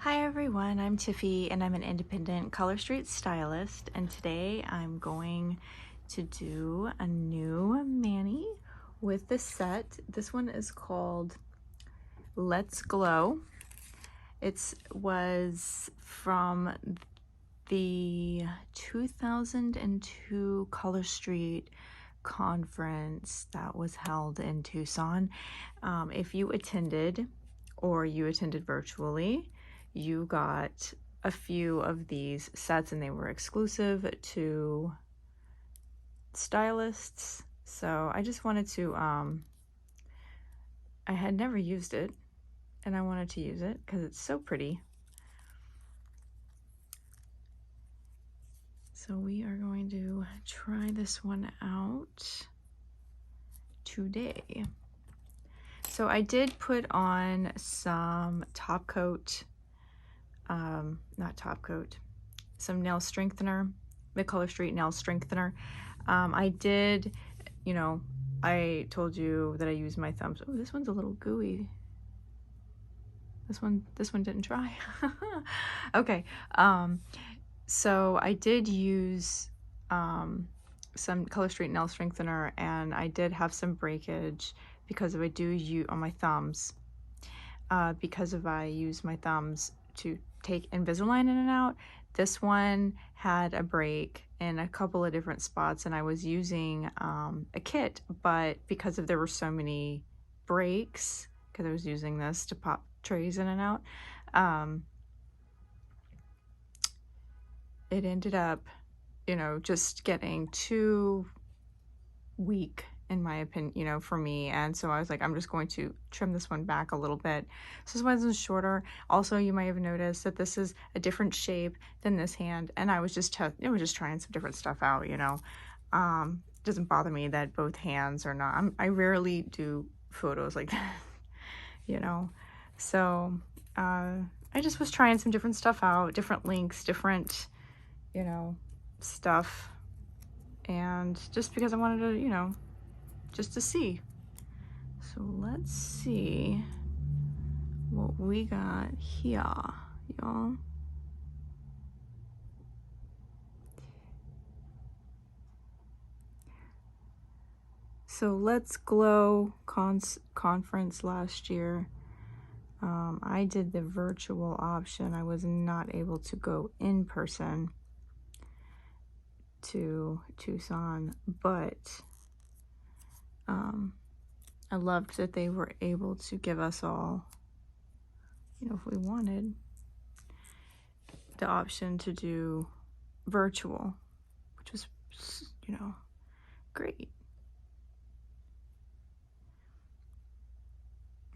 Hi everyone, I'm Tiffy and I'm an independent color street stylist, and today I'm going to do a new mani with the set. This one is called Let's Glow. It was from the 2002 Color Street conference that was held in Tucson. If you attended or you attended virtually, you got a few of these sets and they were exclusive to stylists. So I just wanted to, I had never used it and I wanted to use it because it's so pretty. So we are going to try this one out today. So I did put on some top coat, some nail strengthener, the Color Street nail strengthener. I did, I told you that I use my thumbs. Oh, this one's a little gooey. This one didn't dry. Okay. So I did use some Color Street nail strengthener, and I did have some breakage because I do use on my thumbs. Because I use my thumbs to take Invisalign in and out. This one had a break in a couple of different spots, and I was using a kit, but because there were so many breaks, because I was using this to pop trays in and out, it ended up, just getting too weak in my opinion, for me. And so I was like, I'm just going to trim this one back a little bit. So this one's shorter. Also, you might have noticed that this is a different shape than this hand. And I was just trying some different stuff out, It doesn't bother me that both hands are not, I rarely do photos like that, So I just was trying some different stuff out, different links, different, stuff. And just because I wanted to, just to see. So let's see what we got here, y'all. So Let's Glow conference last year. I did the virtual option. I was not able to go in person to Tucson, but I loved that they were able to give us all, if we wanted, the option to do virtual, which was, great.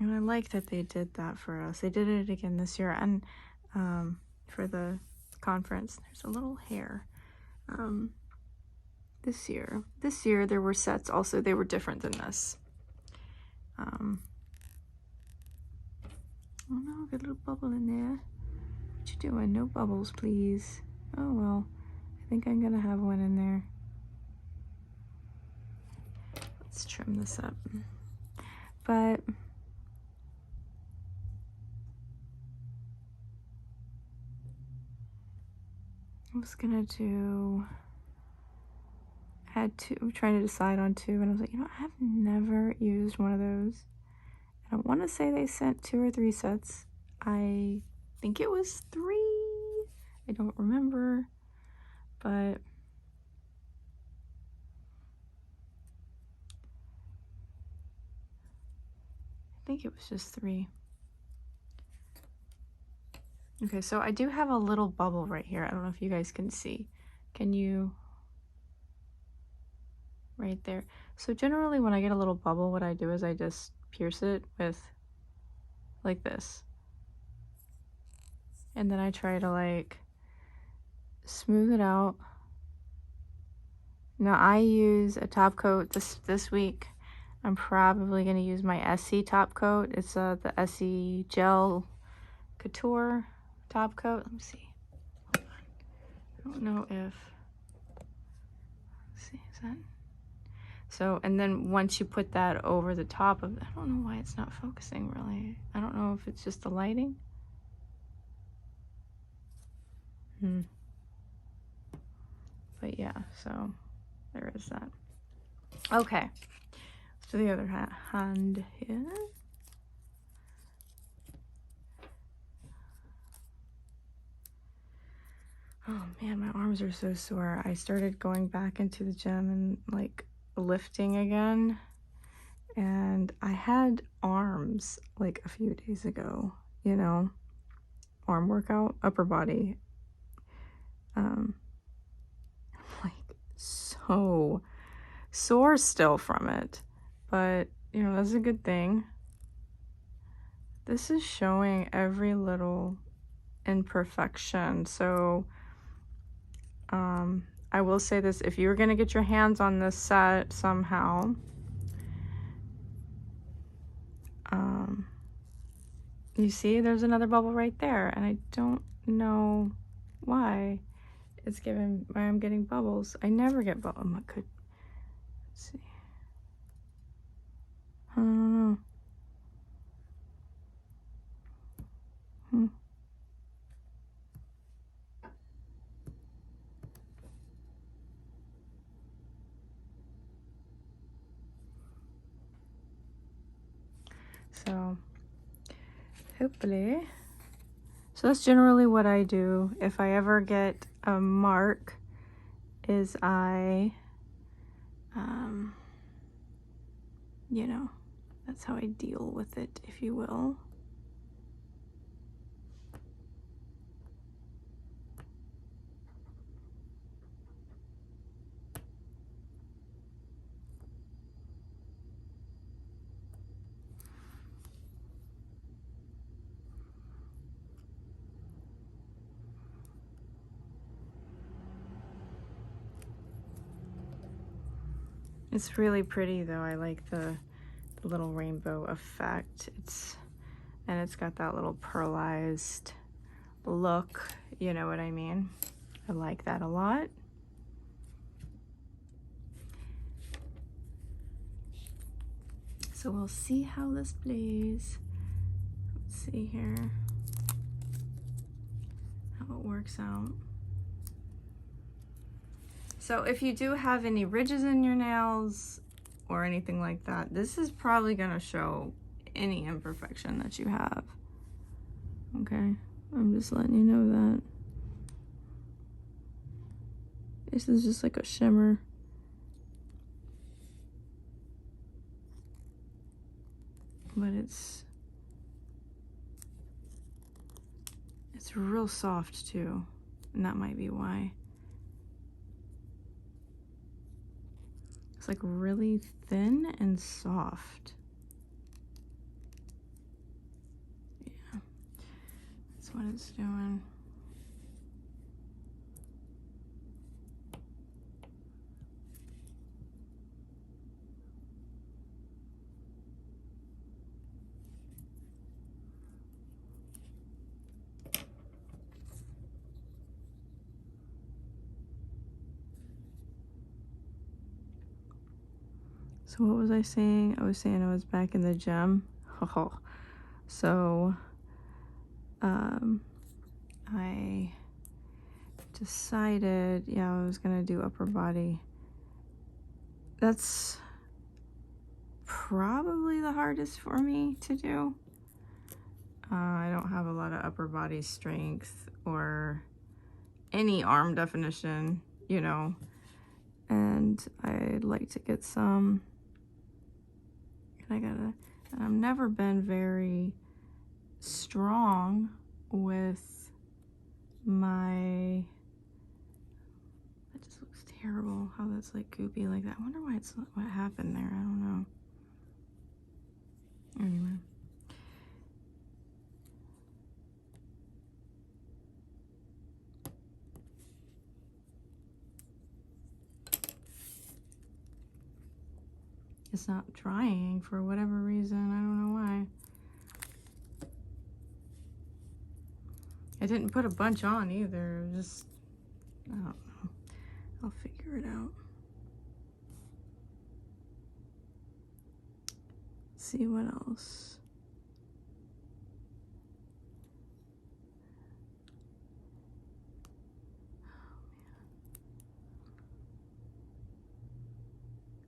And I like that they did that for us. They did it again this year, and for the conference, there's a little hair. This year there were sets also. They were different than this. Oh no, got a little bubble in there. What you doing? No bubbles, please. Oh well, I think I'm gonna have one in there. Let's trim this up. But I was gonna do, I'm trying to decide on two, and I was like, I've never used one of those. And I want to say they sent 2 or 3 sets. I think it was 3. I don't remember, but I think it was just 3. Okay, so I do have a little bubble right here. I don't know if you guys can see. Can you? Right there. So generally when I get a little bubble, what I do is I just pierce it with like this. And then I try to like smooth it out. Now I use a top coat this week. I'm probably going to use my Essie top coat. It's the Essie Gel Couture top coat. Let me see. Hold on. I don't know if, let's see, is that? So, and then once you put that over the top of, I don't know why it's not focusing really. I don't know if it's just the lighting. But yeah, so there is that. Okay, so the other hand here. Oh man, my arms are so sore. I started going back into the gym and like lifting again. And I had arms like a few days ago, you know, arm workout, upper body. Like so sore still from it. But, you know, that's a good thing. This is showing every little imperfection. So, I will say this, if you're going to get your hands on this set somehow, you see there's another bubble right there, and I don't know why I'm getting bubbles. I never get bubbles. Let's see. I don't know. So hopefully, so that's generally what I do. If I ever get a mark, is I, you know, that's how I deal with it, if you will. It's really pretty though. I like the little rainbow effect. It's got that little pearlized look, you know what I mean? I like that a lot. So we'll see how this plays. Let's see here how it works out. So if you do have any ridges in your nails or anything like that, this is probably gonna show any imperfection that you have. Okay, I'm just letting you know that. This is just like a shimmer. But it's real soft too, and that might be why. It's like really thin and soft. Yeah, that's what it's doing. So what was I saying? I was saying I was back in the gym. So I decided, yeah, I was gonna do upper body. That's probably the hardest for me to do. I don't have a lot of upper body strength or any arm definition, you know, and I'd like to get some. And I've never been very strong with my, that just looks terrible how that's like goopy like that. I wonder why what happened there. I don't know. Anyway. It's not drying for whatever reason. I don't know why. I didn't put a bunch on either. It was just, I don't know. I'll figure it out. Let's see what else.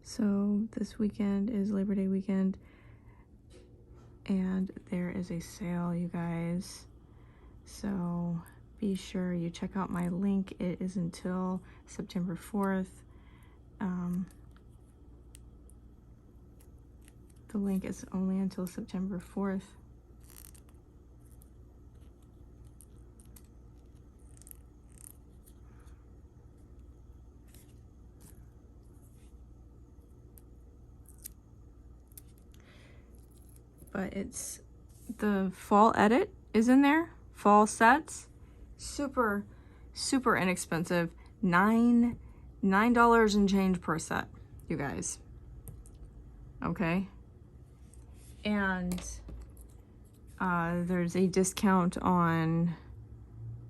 So this weekend is Labor Day weekend, and there is a sale, you guys. So be sure you check out my link. It is until September 4th. The link is only until September 4th. But it's the fall edit is in there. Fall sets. Super, super inexpensive. $9 and change per set, you guys. Okay. And there's a discount on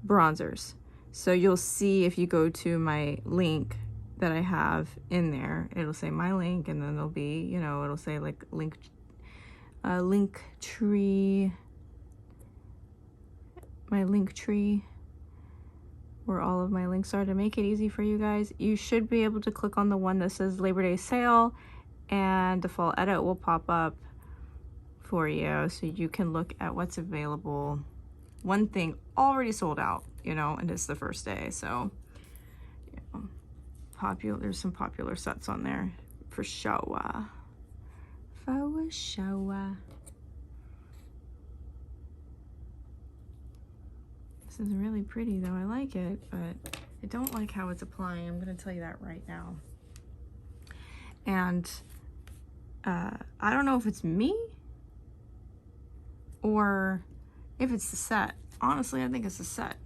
bronzers. So you'll see if you go to my link that I have in there, it'll say my link, and then there'll be, you know, it'll say like link tree, my link tree, where all of my links are to make it easy for you guys. You should be able to click on the one that says Labor Day sale, and the fall edit will pop up for you, so you can look at what's available. One thing already sold out, you know, and it's the first day, so you know, there's some popular sets on there for show. For show. This is really pretty though. I like it, but I don't like how it's applying. I'm gonna tell you that right now. And I don't know if it's me or if it's the set. Honestly, I think it's the set.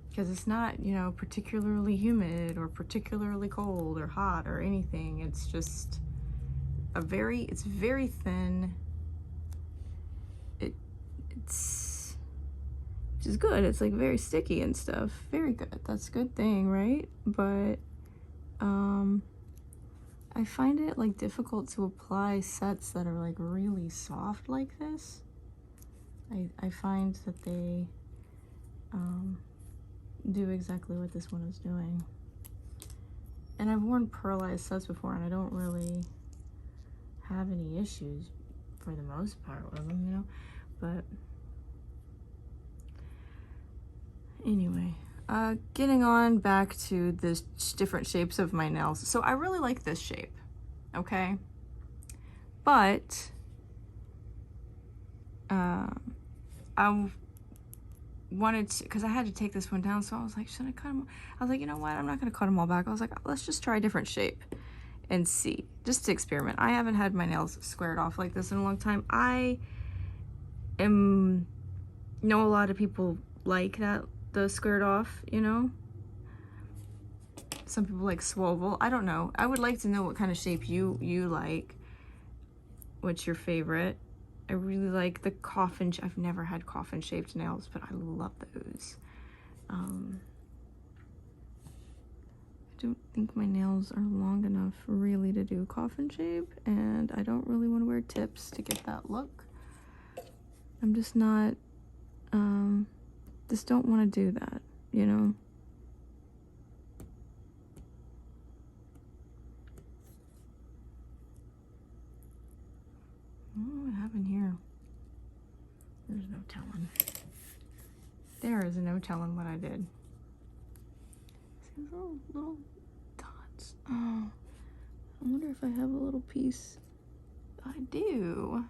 Because it's not, you know, particularly humid or particularly cold or hot or anything. It's just it's very thin. It's which is good. It's like very sticky and stuff. Very good. That's a good thing, right? But I find it like difficult to apply sets that are like really soft like this. I find that they do exactly what this one is doing. And I've worn pearlized sets before, and I don't really have any issues for the most part with them, you know. But anyway, getting on back to the different shapes of my nails. So I really like this shape, okay? But I wanted to, because I had to take this one down, so I was like, should I cut them? I was like, you know what? I'm not going to cut them all back. I was like, let's just try a different shape and see, just to experiment. I haven't had my nails squared off like this in a long time. I know a lot of people like that, the squared off, you know. Some people like swivel. I don't know. I would like to know what kind of shape you like. What's your favorite? I really like the coffin. I've never had coffin shaped nails, but I love those. I don't think my nails are long enough really to do coffin shape, and I don't really want to wear tips to get that look. I'm just not, just don't want to do that, you know? What happened here? There's no telling. There is no telling what I did. See those little dots? Oh, I wonder if I have a little piece. I do.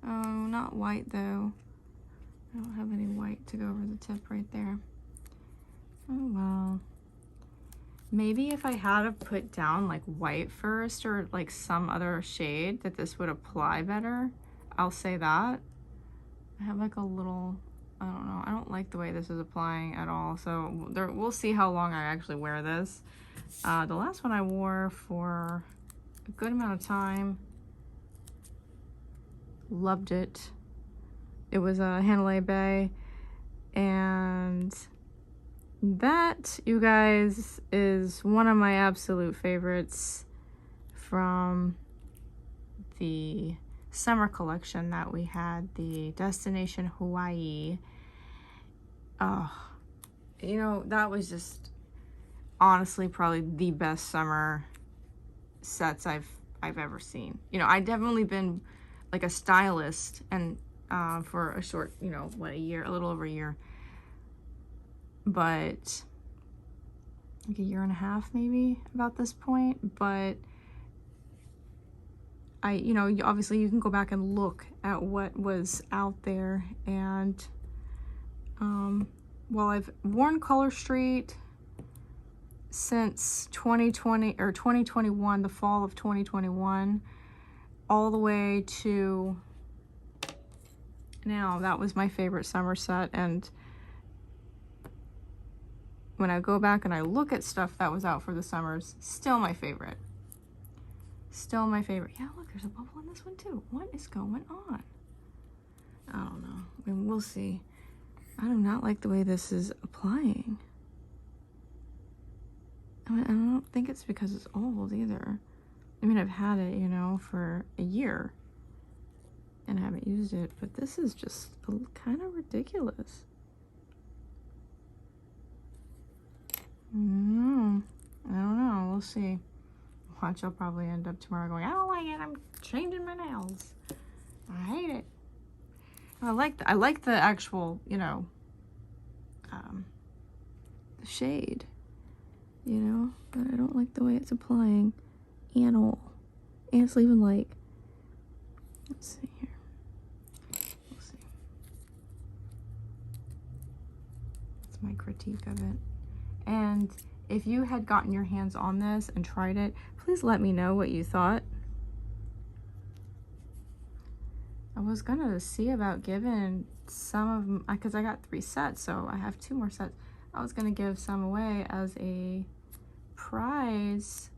Oh, not white though. I don't have any white to go over the tip right there. Oh well. Maybe if I had to put down like white first or like some other shade that this would apply better, I'll say that. I have like a little, I don't know, I don't like the way this is applying at all. So we'll see how long I actually wear this. The last one I wore for a good amount of time. Loved it. It was a Hanalei Bay, and that, you guys, is one of my absolute favorites from the summer collection that we had, the Destination Hawaii. Oh, you know, that was just honestly probably the best summer sets I've ever seen. You know, I've definitely been like a stylist and for a short, you know, what, a year, a little over a year, but like a year and a half maybe about this point. But you know, obviously you can go back and look at what was out there. And well, I've worn Color Street since 2020 or 2021, the fall of 2021, all the way to now. That was my favorite summer set. And when I go back and I look at stuff that was out for the summers, still my favorite. Still my favorite. Yeah, look, there's a bubble in this one too. What is going on? I don't know. I mean, we'll see. I do not like the way this is applying. I mean, I don't think it's because it's old either. I mean, I've had it, you know, for a year and I haven't used it, but this is just kind of ridiculous. I don't know. We'll see. Watch, I'll probably end up tomorrow going, I don't like it. I'm changing my nails. I hate it. I like the actual, you know, the shade, you know, but I don't like the way it's applying at all. And it's leaving like, let's see here. We'll see. That's my critique of it. And if you had gotten your hands on this and tried it, please let me know what you thought. I was gonna see about giving some of them, because I got 3 sets, so I have 2 more sets. I was gonna give some away as a prize,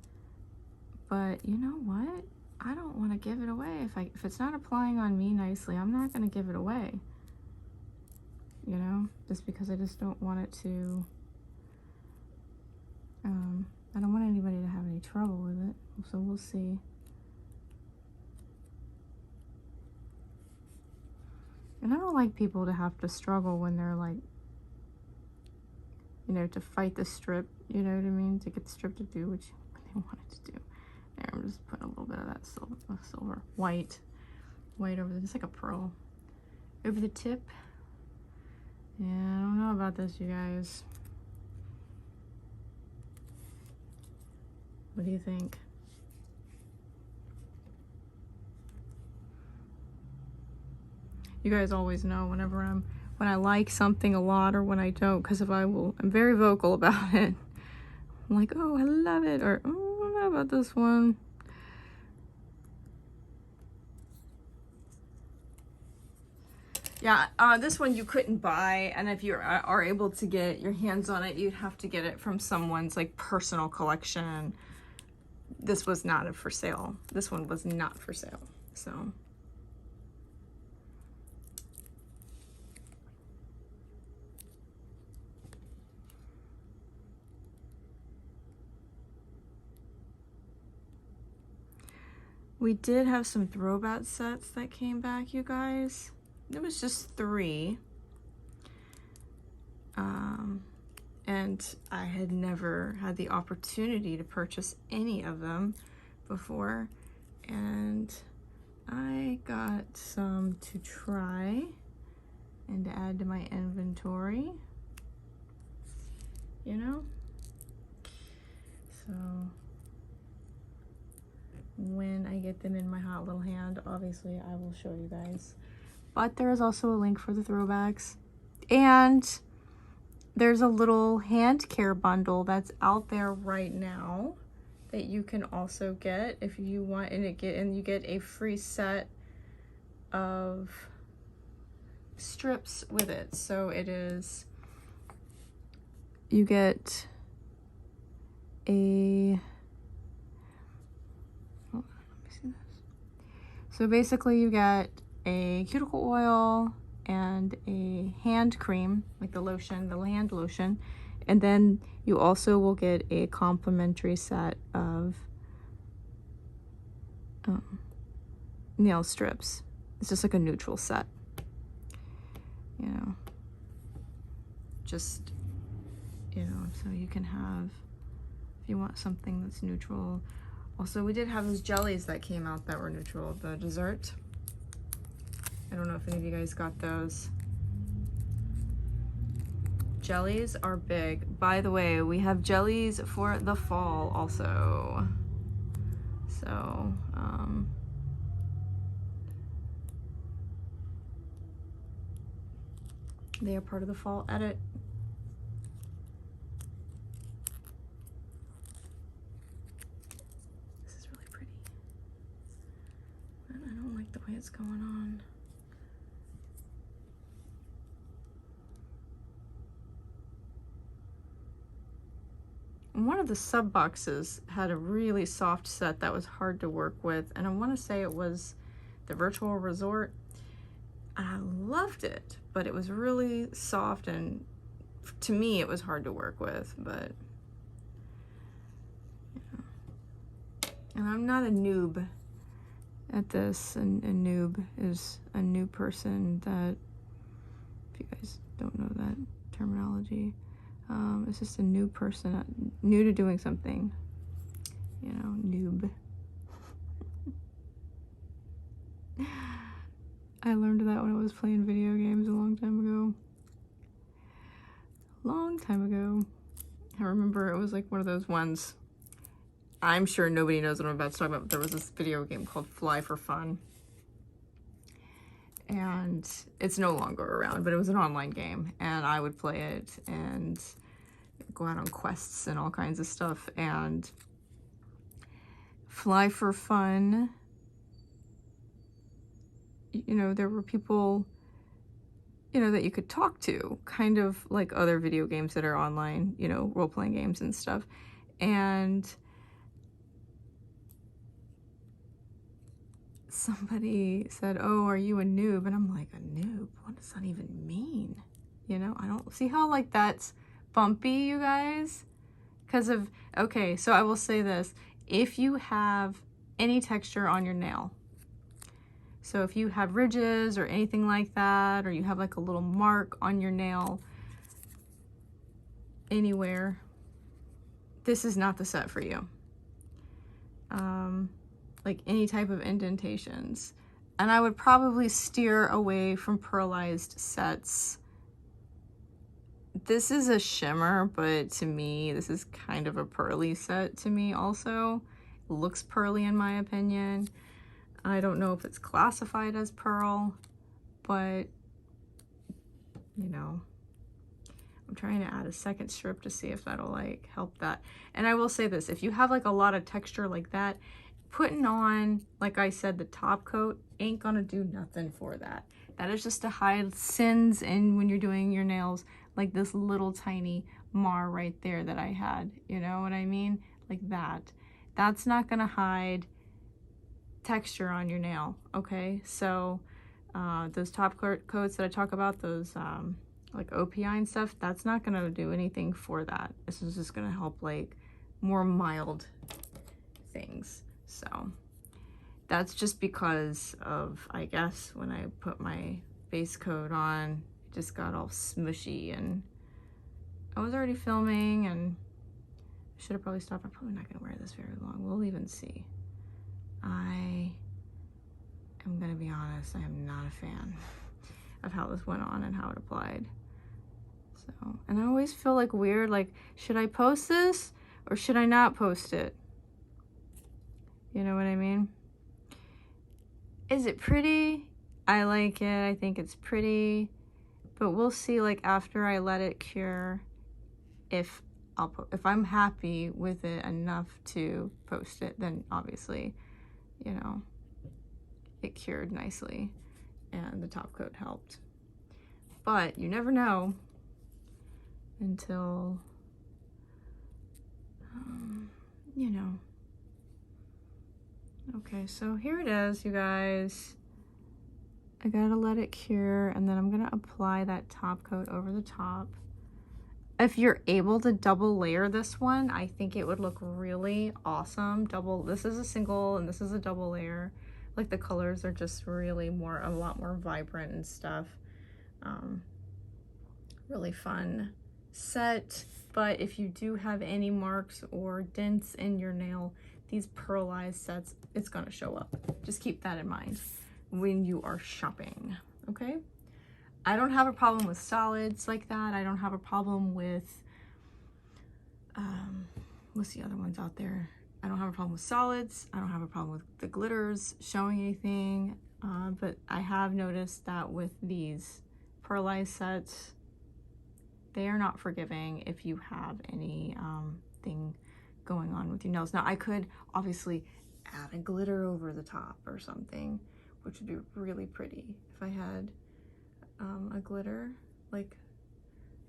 but you know what? I don't want to give it away. If it's not applying on me nicely, I'm not gonna give it away. You know, just because I just don't want it to. I don't want anybody to have any trouble with it, so we'll see. And I don't like people to have to struggle when they're like, you know, to fight the strip, you know what I mean? To get the strip to do what they want it to do. There, I'm just putting a little bit of that silver, white over there. It's like a pearl. Over the tip. Yeah, I don't know about this, you guys. What do you think? You guys always know when I like something a lot or when I don't, because I'm very vocal about it. I'm like, oh, I love it, or oh, I don't know about this one. Yeah, this one you couldn't buy, and if you are able to get your hands on it, you'd have to get it from someone's like personal collection. This was not for sale. This one was not for sale, so. We did have some throwback sets that came back, you guys. It was just 3. And I had never had the opportunity to purchase any of them before. And I got some to try and to add to my inventory, you know? So when I get them in my hot little hand, obviously I will show you guys. But there is also a link for the throwbacks, and there's a little hand care bundle that's out there right now that you can also get if you want, and you get a free set of strips with it. So it is, you get a, hold on, let me see this. So basically you get a cuticle oil and a hand cream, like the lotion, the hand lotion, and then you also will get a complimentary set of nail strips. It's just like a neutral set, you know, just you know, so you can have, if you want something that's neutral. Also, we did have those jellies that came out that were neutral, the dessert. I don't know if any of you guys got those. Jellies are big. By the way, we have jellies for the fall also. So, they are part of the fall edit. This is really pretty. And I don't like the way it's going on. One of the sub boxes had a really soft set that was hard to work with, and I want to say it was the Virtual Resort. I loved it, but it was really soft, and to me it was hard to work with. But yeah. And I'm not a noob at this, and a noob is a new person that, if you guys don't know that terminology, it's just a new person, new to doing something, you know, noob. I learned that when I was playing video games a long time ago. I remember it was like one of those ones, I'm sure nobody knows what I'm about to talk about, but there was this video game called Fly for Fun. And it's no longer around, but it was an online game, and I would play it and go out on quests and all kinds of stuff. And Fly for Fun, you know, there were people, you know, that you could talk to, kind of like other video games that are online, you know, role-playing games and stuff. And somebody said, "Oh, are you a noob?" And I'm like, a noob? What does that even mean? You know, I don't see how, like, that's bumpy, you guys. Because of, okay, so I will say this. If you have any texture on your nail, so if you have ridges or anything like that, or you have like a little mark on your nail anywhere, this is not the set for you. Like any type of indentations. And I would probably steer away from pearlized sets. This is a shimmer, but to me, this is kind of a pearly set to me also. It looks pearly in my opinion. I don't know if it's classified as pearl, but, you know, I'm trying to add a second strip to see if that'll like help that. And I will say this, if you have like a lot of texture like that, putting on, like I said, the top coat ain't gonna do nothing for that. That is just to hide sins in when you're doing your nails, like this little tiny mar right there that I had, you know what I mean? Like that. That's not gonna hide texture on your nail, okay? So those top coats that I talk about, those like OPI and stuff, that's not gonna do anything for that. This is just gonna help like more mild things. So that's just because of, I guess, when I put my base coat on, it just got all smushy, and I was already filming and I should have probably stopped. I'm probably not gonna wear this very long. We'll even see. I am gonna be honest, I am not a fan of how this went on and how it applied. So, and I always feel like weird, like, should I post this or should I not post it? You know what I mean? Is it pretty? I like it. I think it's pretty. But we'll see, like, after I let it cure, if I'm happy with it enough to post it, then obviously, you know, it cured nicely and the top coat helped. But you never know until, you know. Okay, so here it is, you guys. I gotta let it cure, and then I'm gonna apply that top coat over the top. If you're able to double layer this one, I think it would look really awesome. This is a single and this is a double layer. Like the colors are just really a lot more vibrant and stuff. Really fun set, but if you do have any marks or dents in your nail, these pearlized sets, it's gonna show up. Just keep that in mind when you are shopping, okay? I don't have a problem with solids like that. I don't have a problem with, what's the other ones out there? I don't have a problem with solids. I don't have a problem with the glitters showing anything, but I have noticed that with these pearlized sets, they are not forgiving if you have any thing going on with your nails. Now I could obviously add a glitter over the top or something, which would be really pretty if I had a glitter, like,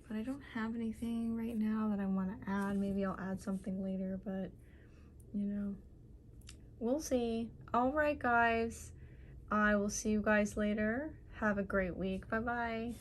but I don't have anything right now that I want to add. Maybe I'll add something later, but you know, we'll see. All right, guys, I will see you guys later. Have a great week. Bye bye.